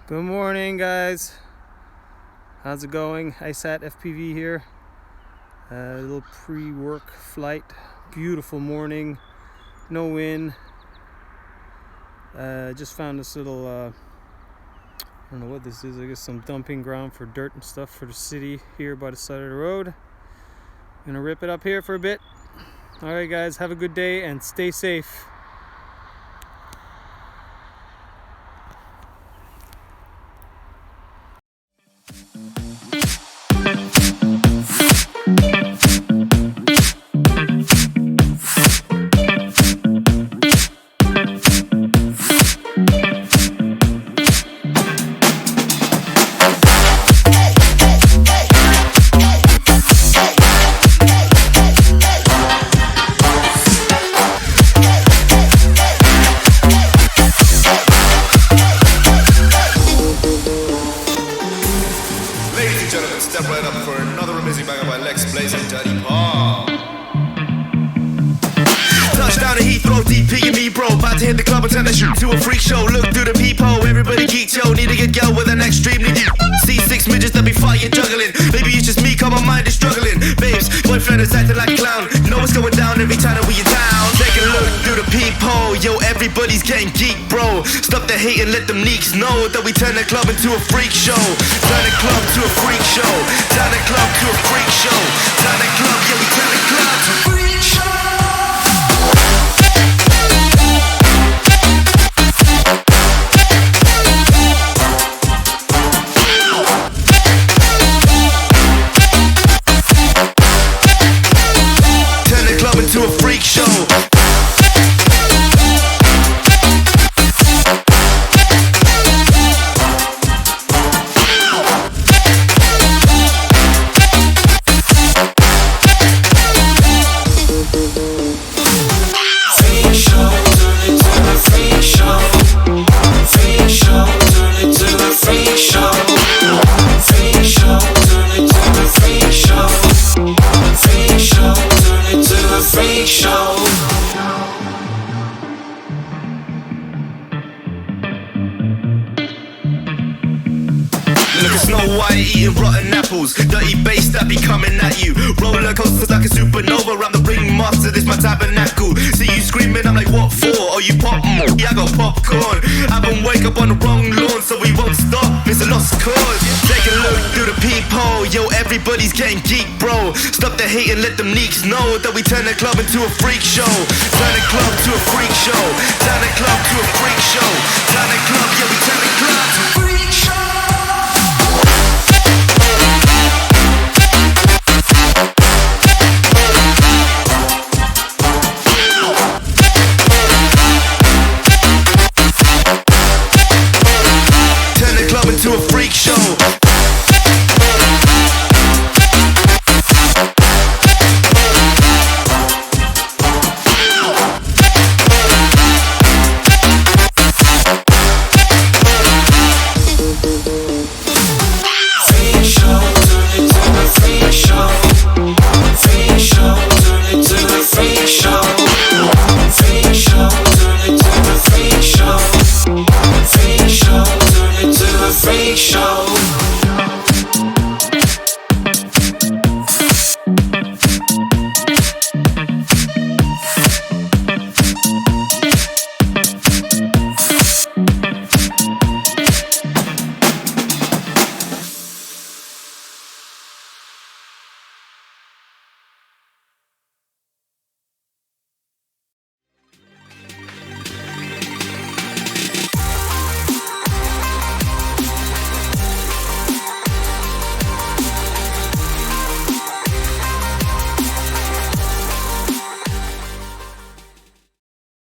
Good morning, guys. How's it going? ISAT FPV here. A little pre-work flight. Beautiful morning. No wind. Just found this little, I don't know what this is. I guess some dumping ground for dirt and stuff for the city here by the side of the road. Gonna rip it up here for a bit. Alright, guys. Have a good day and stay safe. Step right up for another amazing banger by Lex Blaze and Daddy Paul. Touchdown to Heathrow, DP and me bro. About to hit the club and turn the shit to a freak show. Look through the peephole, everybody geek, yo. Need to get girl with an extremely deep C6 midgets that be fighting, juggling. Maybe it's just me, cause my mind is struggling. Babes, boyfriend is acting like a clown. You know what's going down every time that we in town. Take a look through the peephole, yo. Everybody's getting geek, bro. Stop the hate and let them leaks know that we turn the club into a freak show. Turn the club to a freak show. Turn the club to a freak show. Turn the club, yeah, we turn the club to a freak show. To a freak show. Look at Snow White eating rotten apples. Dirty bass that be coming at you. Roller coasters like a supernova. I'm the ringmaster, this my tabernacle. See you screaming, I'm like, what for? Oh, you pop? Yeah, I got popcorn. Haven't wake up on the wrong lawn, so we won't stop. It's a lost cause. Take a look through the peephole. Yo, everybody's getting geek, bro. Stop the hate and let them leaks know that we turn the club into a freak show. Turn the club to a freak show. Turn the club to a freak show. Turn the club, yeah, we turn the club to a freak show.